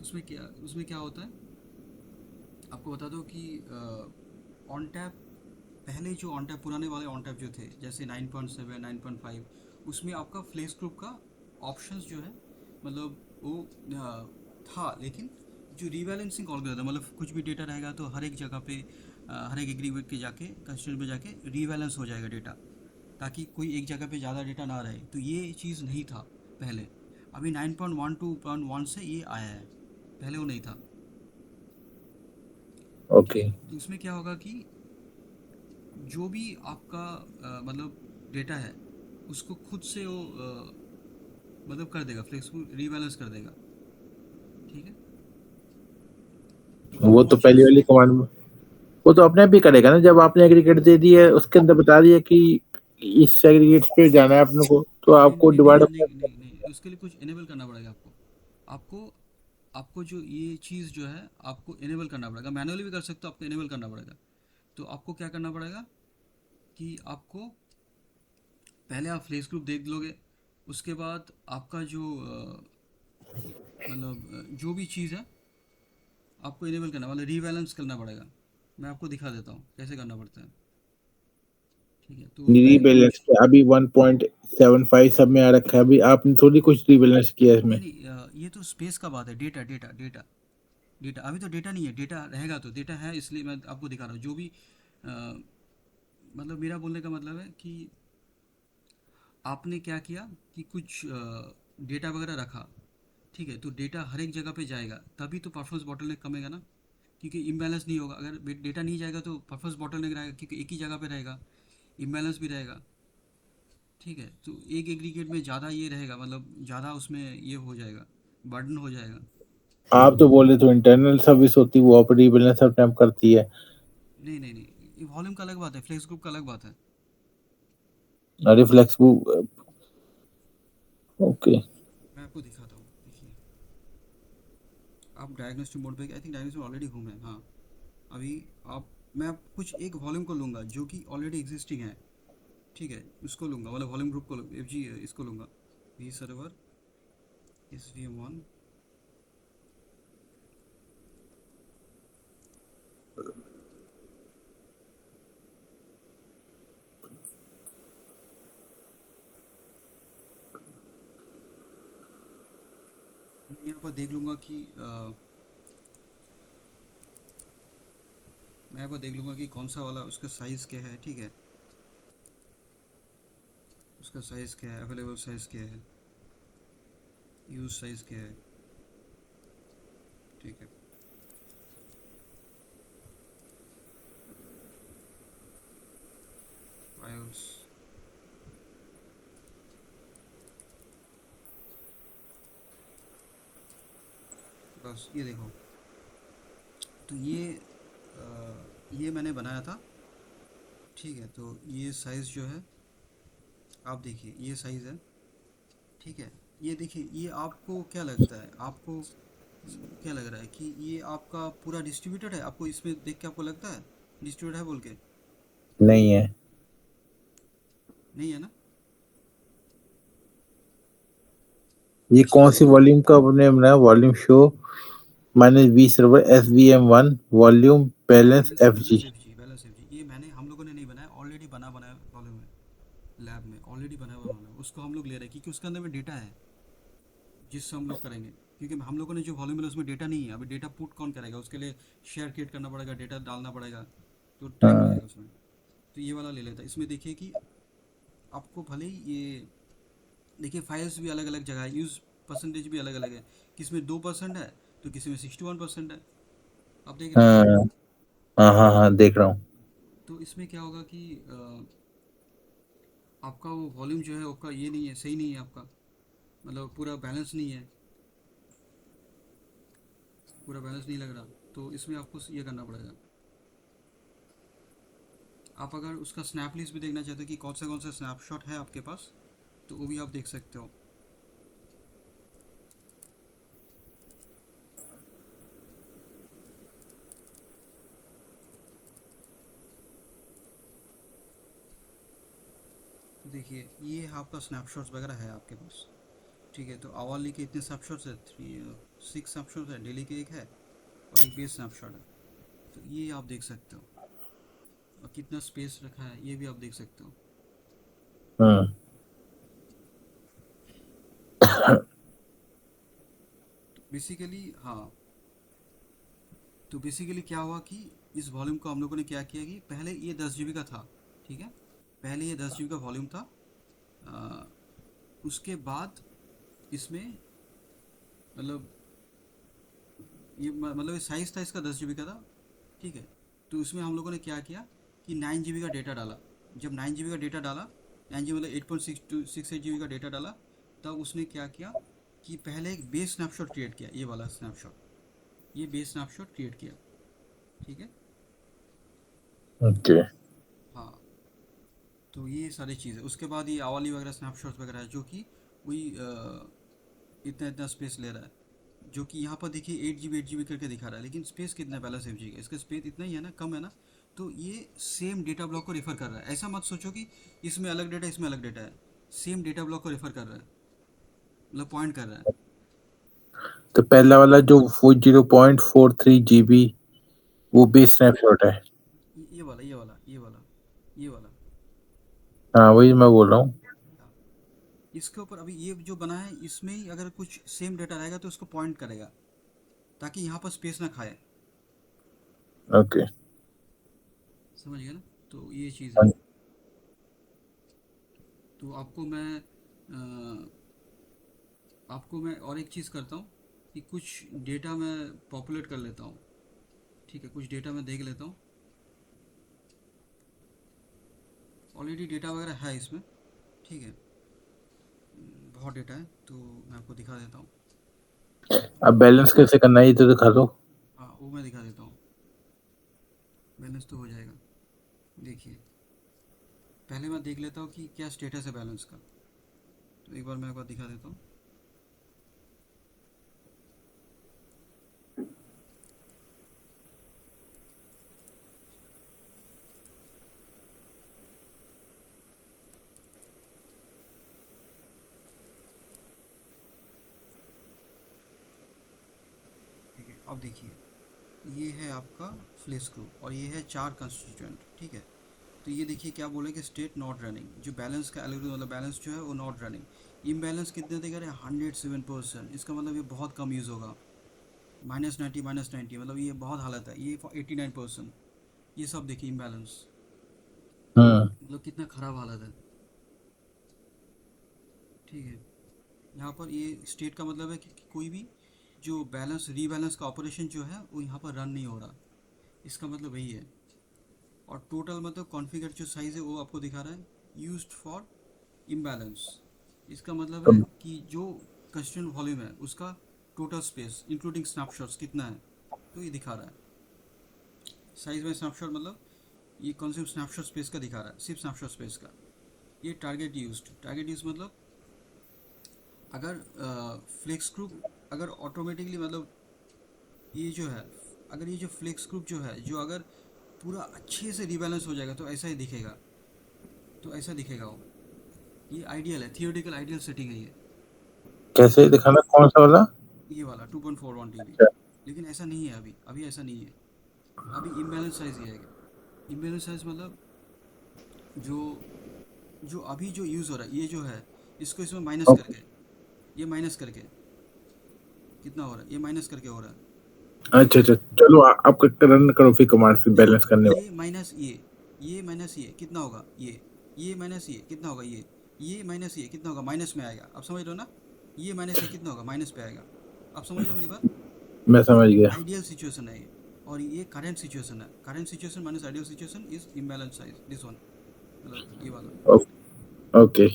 उसमें क्या होता है, आपको बता दो कि ऑन टैप, पहले जो ऑन टैप पुराने वाले ऑन टैप जो थे, जैसे 9.7 9.5, उसमें आपका फ्लेक्स ग्रुप का ऑप्शंस जो है, मतलब वो था, लेकिन जो रीबैलेंसिंग एल्गोरिदम, मतलब कुछ भी डेटा रहेगा तो हर एक जगह पे हर एक एग्रीमेंट के जाके कंस्टिट्यूएंट में जाके रीबैलेंस हो जाएगा डेटा, ताकि कोई एक जगह पे ज़्यादा डेटा ना रहे, तो ये चीज़ नहीं था पहले। अभी 9.12.1 से ये आया है, पहले वो नहीं था, ठीक ओके। है। तो उसमें क्या होगा कि जो भी आपका मतलब डेटा है उसको खुद से वो मतलब कर देगा, फ्लेक्सिबल रीबैलेंस कर देगा, ठीक है। तो आप वो वो तो पहली चीज़, वाली कमांड में वो तो अपने आप ही करेगा ना, जब आपने एग्रीगेट दे दिया है उसके अंदर बता दिया कि इस एग्रीगेट पे जाना है अपने को, तो नहीं आपको नहीं नहीं डिवाइड। नहीं नहीं नहीं, उसके लिए कुछ इनेबल करना पड़ेगा आपको। आपको आपको जो ये चीज़ जो है आपको इनेबल करना पड़ेगा, मैनुअली भी कर सकते हो, आपको इनेबल करना पड़ेगा। तो आपको क्या करना पड़ेगा कि आपको पहले आप फ्लेक्स ग्रुप देख लोगे, उसके बाद आपका जो मतलब जो भी चीज़ है आपको इनेबल करना, मतलब रीबैलेंस करना पड़ेगा। मैं आपको दिखा देता हूँ कैसे करना पड़ता है, ठीक है। तो पहले रीबैलेंस पे अभी 1.75 सब में आ रखा है, अभी आपने थोड़ी कुछ रीबैलेंस किया नहीं इसमें। नहीं, ये तो स्पेस का बात है, डेटा डेटा डेटा डेटा, अभी तो डेटा नहीं है, डेटा रहेगा, तो डेटा है इसलिए मैं आपको दिखा रहा हूँ जो भी मतलब मेरा बोलने का मतलब है कि आपने क्या किया कि कुछ डेटा वगैरह रखा, ठीक है, तो डेटा हर एक जगह पे जाएगा, तभी तो परफॉर्मेंस बॉटलनेक कमेगा ना। क्योंकि इम्बैलेंस नहीं होगा, अगर डेटा नहीं जाएगा तो परफॉर्मेंस बॉटलनेक रहेगा, क्योंकि एक ही जगह पे रहेगा, इम्बैलेंस भी रहेगा। ठीक है, तो एक एग्रीगेट में ज़्यादा ये रहेगा, मतलब ज़्यादा उसमें ये हो जाएगा, बर्डन हो जाएगा। आप तो बोले तो इंटरनल सर्विस होती है, वो ऑपरेटिव बैलेंस अटेम्प्ट करती है। नहीं नहीं नहीं, ये वॉल्यूम का अलग बात है, फ्लेक्स ग्रुप का अलग बात है। Reflex okay. मैं आपको दिखाता हूँ, देखिए। आप डायग्नोस्टिक मोड पे, आई थिंक डायग्नोस्टिक ऑलरेडी हूँ मैं, हाँ। अभी आप, मैं आप कुछ एक वॉल्यूम को लूँगा जो कि ऑलरेडी एग्जिस्टिंग है। ठीक है, उसको लूँगा, मतलब वॉल्यूम ग्रुप को, एफ जी इसको लूँगा, v server S V M one. मैं यहाँ पर देख लूँगा कि मैं यहाँ पर देख लूँगा कि कौन सा वाला उसका साइज़ क्या है। ठीक है, उसका साइज़ क्या है, अवेलेबल साइज़ क्या है, यूज साइज़ क्या है। ठीक है, फाइल्स, बस ये देखो। तो ये मैंने बनाया था। ठीक है, तो ये साइज़ जो है, आप देखिए ये साइज़ है। ठीक है, ये देखिए, ये आपको क्या लगता है, आपको क्या लग रहा है कि ये आपका पूरा डिस्ट्रीब्यूटेड है? आपको इसमें देख के आपको लगता है डिस्ट्रीब्यूटेड है बोल के? नहीं है। नहीं है ना। ये कौन सी वॉल्यूम का आपने बनाया? Volume show minus v server S V M one volume balance balance F G. Balance F G, balance F G, ये मैंने, हम लोगों ने नहीं बनाया, ऑलरेडी बना बनाया प्रॉब्लम है, लैब में ऑलरेडी बना हुआ मामला है, उसको हम लोग ले रहे हैं क्योंकि उसके अंदर में डेटा है जिससे हम लोग करेंगे। क्योंकि हम लोगों ने जो वॉल्यूम मिला उसमें डेटा नहीं है, अभी डेटा पुट कौन करेगा, उसके लिए शेयर क्रिएट करना पड़ेगा, डेटा डालना पड़ेगा, तो टाइम हाँ। लगेगा उसमें। तो ये वाला ले लेता है। इसमें देखिए कि आपको भले ही ये, देखिए फाइल्स भी अलग अलग जगह है, यूज़ परसेंटेज भी अलग अलग है, किसी में 2% है तो किसी में 61% है। आप देख रहे हैं ना। हाँ हाँ हाँ हाँ, देख रहा हूँ। तो इसमें क्या होगा कि आपका वो वॉल्यूम जो है आपका ये नहीं है, सही नहीं है आपका, मतलब पूरा बैलेंस नहीं है, पूरा बैलेंस नहीं लग रहा। तो इसमें आपको ये करना पड़ेगा। आप अगर उसका स्नैप लिस्ट भी देखना चाहते हो कि कौन सा स्नैपशॉट है आपके पास, तो वो भी आप देख सकते हो। तो देखिए ये आपका स्नैपशॉट्स वगैरह है आपके पास। ठीक है, तो आवाली के इतने स्नैपशॉट्स है, 6 स्नैपशॉट्स है, डेली के एक है, और एक बेस स्नैपशॉट है। तो ये आप देख सकते हो, और कितना स्पेस रखा है ये भी आप देख सकते हो। हम्म। तो बेसिकली हाँ, तो बेसिकली क्या हुआ कि इस वॉल्यूम को हम लोगों ने क्या किया कि पहले ये 10 GB का था। ठीक है, पहले ये 10 GB का वॉल्यूम था। अ, उसके बाद इसमें, मतलब ये मतलब ये साइज़ था इसका 10 GB का था। ठीक है, तो उसमें हम लोगों ने क्या किया कि 9 GB का डेटा डाला। जब 9 GB का डेटा डाला, 9 GB मतलब 8.6 8 GB का डेटा डाला, तब उसने क्या किया कि पहले एक बेस स्नैपशॉट क्रिएट किया, ये वाला स्नैपशॉट, ये बेस स्नैपशॉट क्रिएट किया। ठीक है, ओके। हाँ। तो ये सारी चीज़ें, उसके बाद ये आवाली वगैरह स्नैपशॉट्स वगैरह है जो कि वही इतना इतना स्पेस ले रहा है। जो कि यहाँ पर देखिए 8 GB 8 GB करके दिखा रहा है, लेकिन स्पेस कितना है पहला 7 GB का, इसका स्पेस इतना ही है ना, कम है ना। तो ये सेम डेटा ब्लॉक को रेफर कर रहा है, ऐसा मत सोचो कि इसमें अलग डेटा इसमें अलग डेटा है, सेम डेटा ब्लॉक को रेफर कर रहा है, मतलब पॉइंट कर रहा है। तो पहला वाला जो 40.43 GB वो भी स्नैपशॉट है। ये वाला ये वाला ये वाला ये वाला। हाँ, वही मैं बोल रहा हूँ। हाँ, इसके ऊपर अभी ये जो बना है इसमें ही अगर कुछ सेम डेटा रहेगा तो उसको पॉइंट करेगा, ताकि यहाँ पर स्पेस ना खाए। ओके। समझ गया ना। तो ये चीज़ है। तो आपको मैं आपको मैं और एक चीज़ करता हूँ कि कुछ डेटा मैं पॉपुलेट कर लेता हूँ। ठीक है, कुछ डेटा मैं देख लेता हूँ। ऑलरेडी डेटा वगैरह है इसमें। ठीक है, बहुत डेटा है तो मैं आपको दिखा देता हूँ। अब बैलेंस कैसे करना है ये तो दिखा दो। हाँ, वो मैं दिखा देता हूँ। बैलेंस तो हो जाएगा। देखिए, पहले मैं देख लेता हूँ कि क्या स्टेटस है बैलेंस का। तो एक बार मैं आपको दिखा देता हूँ। ठीक है, अब देखिए, ये है आपका फ्लेक्स ग्रुप और ये है 4 कंस्टिट्यूएंट। ठीक है, तो ये देखिए क्या बोले कि स्टेट नॉट रनिंग, जो बैलेंस का एल्गोरिथम मतलब बैलेंस जो है वो नॉट रनिंग। इम्बैलेंस कितने देगा रहे 107%। इसका मतलब ये बहुत कम यूज़ होगा। -90 -90 मतलब ये बहुत हालत है। ये 89%। ये सब देखिए इम्बैलेंस, हम्म। मतलब कितना ख़राब हालत है। ठीक है, यहाँ पर ये स्टेट का मतलब है कि कोई भी जो बैलेंस रीबैलेंस का ऑपरेशन जो है वो यहाँ पर रन नहीं हो रहा। इसका मतलब वही है। और टोटल मतलब कॉन्फ़िगर जो साइज़ है वो आपको दिखा रहा है यूज्ड फॉर इम्बैलेंस। इसका मतलब है अब कि जो कंस्टिट्यूएंट वॉल्यूम है उसका टोटल स्पेस इंक्लूडिंग स्नैपशॉट्स कितना है, तो ये दिखा रहा है। साइज में स्नैपशॉट मतलब ये कौन से स्नैपशॉट स्पेस का दिखा रहा है, सिर्फ स्नैपशॉट स्पेस का। ये टारगेट यूज मतलब अगर फ्लेक्स ग्रुप अगर ऑटोमेटिकली मतलब ये जो है, अगर ये जो फ्लेक्स ग्रुप जो है जो अगर पूरा अच्छे से रिबैलेंस हो जाएगा तो ऐसा ही दिखेगा। तो ऐसा दिखेगा वो। ये आइडियल है, थियोरेटिकल आइडियल सेटिंग है ये। कैसे दिखाना कौन सा वाला? ये वाला 2.41 टीबी। अच्छा। लेकिन ऐसा नहीं है अभी, अभी ऐसा नहीं है। अभी इम्बैलेंस साइज ही आएगा। इम्बैलेंस साइज मतलब जो जो अभी जो यूज़ हो रहा है ये जो है, इसको इसमें माइनस ओके। करके, ये माइनस करके कितना हो रहा है, ये माइनस करके हो रहा है। अच्छा अच्छा, चलो आप रन करो फिर कमांड फिर देखो, बैलेंस करने ये माइनस ये माइनस ये कितना होगा, ये माइनस ये कितना होगा, ये माइनस ये कितना होगा, माइनस में आएगा। अब समझ लो ना, ये माइनस ये कितना होगा, माइनस पे आएगा। अब समझ लो मेरी बात। वाला। मैं ये समझ गया। आइडियल सिचुएशन है ये। और ये करंट सिचुएशन है। Current situation minus ideal situation is imbalance size, this one, मतलब ये वाला। ओ- ओके।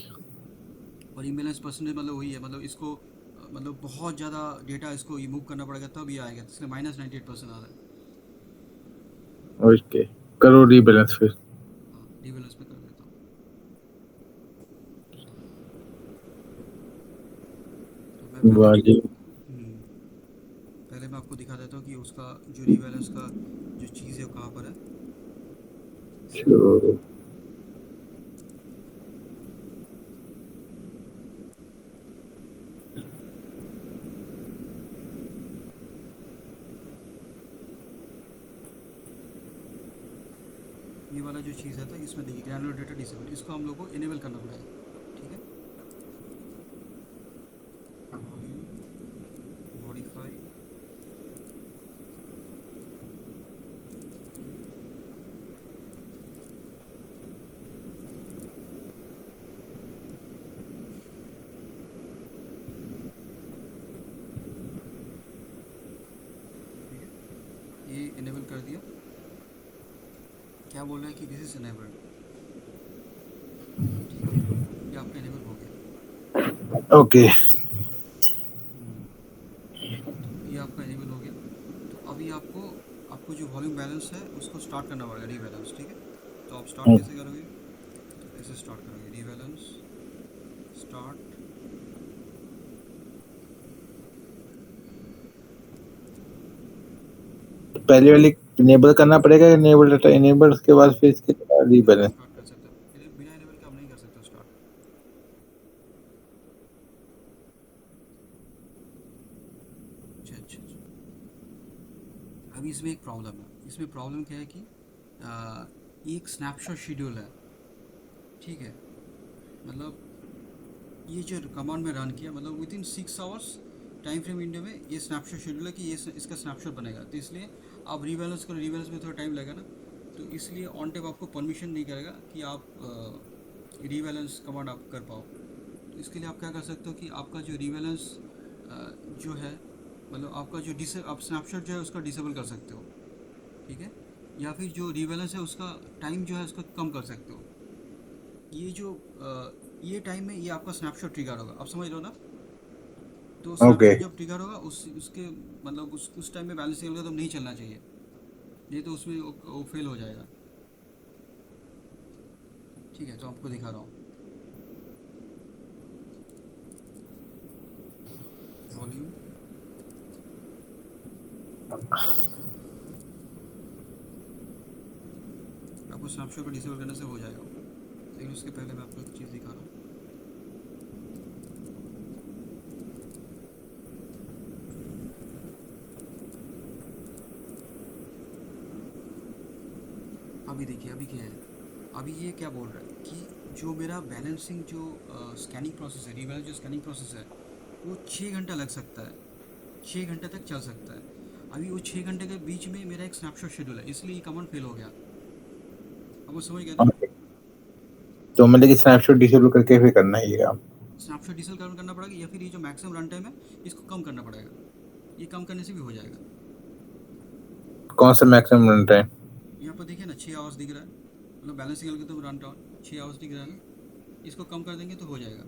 और इम्बैलेंस परसेंटेज मतलब वही है, मतलब इसको मतलब बहुत ज़्यादा डेटा इसको ये मूव करना पड़ेगा तब ये आएगा, इसलिए -98% आ रहा है। ओके, करो रीबैलेंस फिर। हाँ, रिबैलेंस में कर देता हूँ। तो मैं पहले वाह जी। हम्म, पहले मैं आपको दिखा देता हूँ कि उसका जो रिबैलेंस का जो चीज़ है वो कहाँ पर है। चलो। ये वाला जो चीज़ है था इसमें देखिए ग्रैनुलर डेटा डिसेबल, इसको हम लोग को इनेबल करना पड़ेगा। ठीक है, वॉल्यूम मॉडिफाई, ठीक है, ये इनेबल कर दिया। क्या बोल रहा है कि दिस इज इनेबल्ड। ठीक है, ये आपका इनेबल हो गया। ओके। हम्म, तो ये आपका इनेबल हो गया। तो अभी आपको आपको जो वॉल्यूम बैलेंस है उसको स्टार्ट करना पड़ेगा रीबैलेंस। ठीक है, तो आप स्टार्ट कैसे करोगे, तो ऐसे स्टार्ट करोगे रीबैलेंस स्टार्ट। पहले वाले इनेबल करना पड़ेगा, इनेबल डाटा इनेबल, उसके बाद फिर इसके बाद नहीं नहीं, रीबैलेंस। स्टार्ट कर सकते हो बिना इनेबल के, आप नहीं कर सकते हो स्टार्ट। अच्छा अच्छा अच्छा, अभी इसमें एक प्रॉब्लम है। इसमें प्रॉब्लम क्या है कि एक स्नैपशॉट शेड्यूल है। ठीक है, मतलब ये जो कमांड में रन किया मतलब with in 6 hours time frame window में ये स्नैपशॉट शेड्यूल है कि ये इसका स्नैपशॉट बनेगा। तो इसलिए आप रीबैलेंस करो, रीबैलेंस में थोड़ा टाइम लगेगा ना, तो इसलिए ऑन टेप आपको परमिशन नहीं करेगा कि आप रीबैलेंस कमांड आप कर पाओ। तो इसके लिए आप क्या कर सकते हो कि आपका जो रिवेलेंस जो है, मतलब आपका जो आप स्नैपशॉट जो है उसका डिसेबल कर सकते हो, ठीक है। या फिर जो रिवेलेंस है उसका टाइम जो है उसको कम कर सकते हो। ये जो ये टाइम में ये आपका स्नैपशॉट ट्रिगर होगा, आप समझ लो ना। तो ओके। स्नैपशॉट जब ट्रिगर होगा उसके मतलब उस टाइम में बैलेंसिंग एल्गोरिथम नहीं चलना चाहिए, नहीं तो उसमें वो फेल हो जाएगा। ठीक है, तो आपको दिखा रहा हूँ। वॉल्यूम, आपको स्नैपशॉट को डिसेबल करने से हो जाएगा वो। लेकिन उसके पहले मैं आपको एक चीज़ दिखा रहा हूँ। अभी देखिए अभी क्या है। अभी ये क्या बोल रहा है कि जो मेरा बैलेंसिंग जो स्कैनिंग प्रोसेस है, रिवैल्यूएशन जो स्कैनिंग प्रोसेस है, वो 6 घंटा लग सकता है, 6 घंटे तक चल सकता है। अभी वो 6 घंटे के बीच में मेरा एक स्नैपशॉट शेड्यूल है, इसलिए ये कमांड फेल हो गया। अब वो समझ गया ना। ओके, तो मतलब कि स्नैपशॉट डिसेबल करके फिर करना है ये काम। स्नैपशॉट डिसेबल करना पड़ेगा, या फिर ये जो मैक्सिमम रन टाइम है इसको कम करना पड़ेगा। ये कम करने से भी हो जाएगा। कौन सा मैक्सिमम रन टाइम? यहाँ पर देखिए ना 6 आवर्स दिख रहा है, मतलब balancing algorithm run time 6 hours दिख रहा है ना। इसको कम कर देंगे तो हो जाएगा।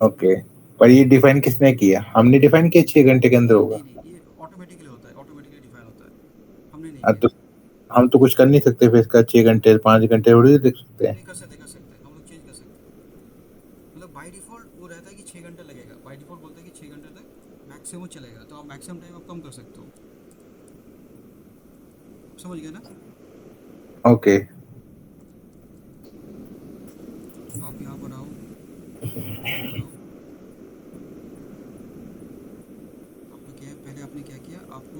ओके, पर ये डिफाइन किसने किया? हमने डिफाइन किया 6 घंटे के अंदर नहीं नहीं होगा। नहीं, ये ऑटोमेटिकली होता है, ऑटोमेटिकली डिफाइन होता है, हमने नहीं अब किया। तो हम तो कुछ कर नहीं सकते फिर इसका, 6 घंटे 5 घंटे थोड़ी देख सकते नहीं हैं। नहीं, कर सकते हैं, हम लोग चेंज कर सकते हैं। मतलब बाय डिफ़ॉल्ट वो रहता है कि 6 घंटे लगेगा, बाय डिफ़ॉल्ट बोलता है कि 6 घंटे तक मैक्सिमम चलेगा, तो आप मैक्सिमम टाइम आप कम कर सकते हो। आप समझ गए ना। ओके। आप यहाँ पर आओ, इधर आओ। आपका क्या है, पहले आपने क्या किया, आपको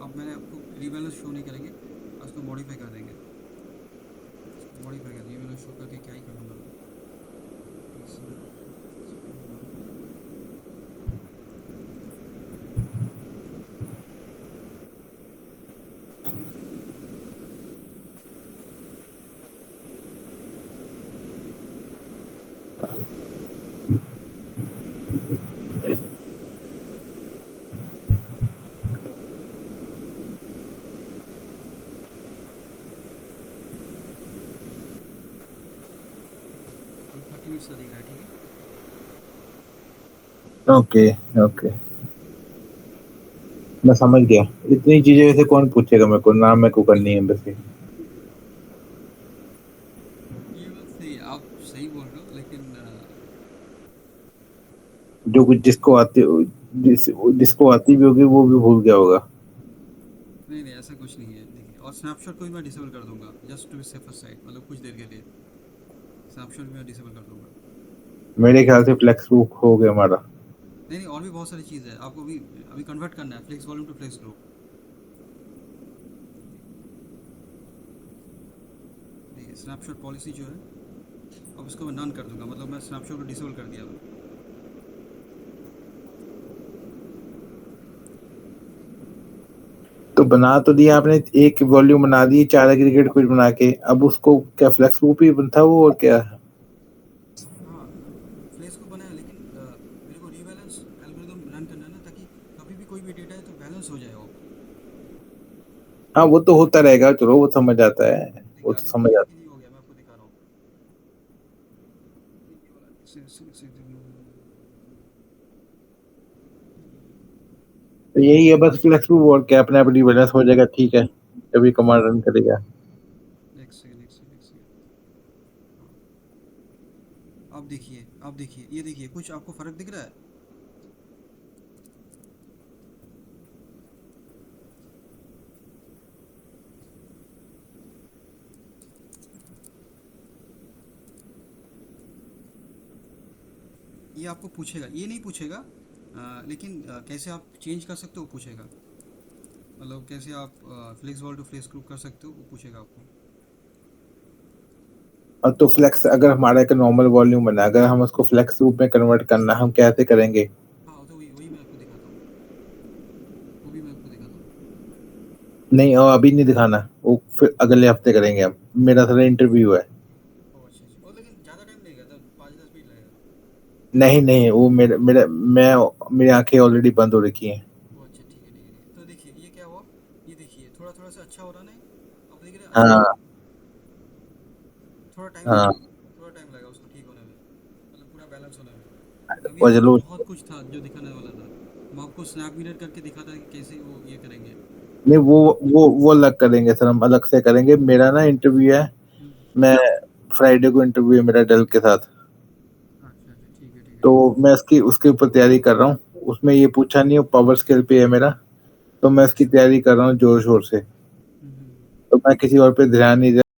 अब मैंने आपको रिवैल्यूएशन शो नहीं करेंगे, उसको मॉडिफाई कर देंगे। मॉडिफाई कर रिवैल्यूएशन शो करके क्या ही कर लूँगा मैं। TC spin one. अभी 30 मिनट्स का दिख रहा है, ठीक है। ओके। ओके, मैं समझ गया। इतनी चीजें वैसे कौन पूछेगा मेरे को, नाम मेरे को करनी है बस ये। ये बात सही है, आप सही बोल रहे हो, लेकिन जो कुछ जिसको आती जिसको आती भी होगी वो भी भूल गया होगा। नहीं नहीं, ऐसा कुछ नहीं है। देखिए, और स्नैपशॉट को भी मैं डिसेबल कर दूंगा just to be safer side, मतलब कुछ देर के लिए स्नैपशॉट भी मैं डिसेबल कर दूंगा। मेरे ख्याल से फ्लेक्स बुक हो गया हमारा। नहीं नहीं, और भी बहुत सारी चीज़ है आपको भी अभी कन्वर्ट करना है flex volume to flex group. देखिए स्नैपशॉट पॉलिसी जो है, अब उसको मैं नन कर दूंगा, मतलब मैं स्नैपशॉट को डिसेबल कर दिया। तो बना तो दिया आपने, एक वॉल्यूम बना दी 4 एग्रीगेट कुछ बना के, अब उसको क्या फ्लेक्स बुक ही बनता वो और क्या? हाँ, फ्लेक्स को बनाया, लेकिन मेरे को रीबैलेंस एल्गोरिदम रन करना है ना, ताकि कभी भी कोई भी डेटा है तो बैलेंस हो जाए वो। हाँ वो तो होता रहेगा, चलो वो समझ आता है, वो देखिए तो अभी समझ होल्ड आता करके नहीं हो गया, मैं आपको दिखा रहा हूँ। ये वाला है। तो यही है बस, फ्लेक्स बुक और क्या, अपने आप रिबैलेंस हो जाएगा, ठीक है। कभी कमांड रन करेगा। एक सेकेंड एक सेकेंड एक सेकेंड। हाँ, आप देखिए, आप देखिए, ये देखिए, कुछ आपको फ़र्क दिख रहा है। ये आपको पूछेगा, ये नहीं पूछेगा, लेकिन कैसे आप चेंज कर सकते हो वो पूछेगा। मतलब कैसे आप flex vol to flex group कर सकते हो वो पूछेगा आपको। अब तो फ्लेक्स अगर हमारा एक नॉर्मल वॉल्यूम बना, अगर हम उसको फ्लेक्स रूप में कन्वर्ट करना, हम कैसे करेंगे? हाँ, तो वही वही मैं आपको दिखाता हूँ, वो भी मैं आपको दिखाता हूँ। नहीं, और अभी नहीं दिखाना, वो फिर अगले हफ्ते करेंगे हम। मेरा सारा इंटरव्यू है। ओह अच्छा अच्छा, और लेकिन ज़्यादा टाइम नहीं लगेगा, 5-10 नहीं, नहीं, वो मेरा मेरा मैं मेरी आँखें ऑलरेडी बंद हो रखी हैं। वो अच्छा, ठीक है, ठीक है, ठीक है। तो देखिए ये क्या हुआ, ये देखिए थोड़ा थोड़ा सा अच्छा हो रहा नहीं, अब देख रहे हैं अच्छा हो हाँ, रहा है। थोड़ा टाइम हाँ, लगेगा, थोड़ा टाइम लगेगा उसको ठीक होने में, मतलब पूरा बैलेंस होने में। अभी और आपको चलो बहुत कुछ था जो दिखाने वाला था, मैं आपको स्नैप मिरर करके दिखाता कि कैसे वो ये करेंगे। नहीं वो अलग करेंगे सर, हम अलग से करेंगे। मेरा ना इंटरव्यू है, हम्म। मैं फ्राइडे को इंटरव्यू है मेरा डेल के साथ। अच्छा अच्छा, ठीक है, ठीक है, तो ठीक है। मैं इसकी उसके ऊपर तैयारी कर रहा हूँ। उसमें ये पूछा नहीं है, पावर स्केल पे है मेरा, तो मैं इसकी तैयारी कर रहा हूँ जोर-शोर से। हम्म, हम्म, तो मैं किसी और पे ध्यान नहीं दे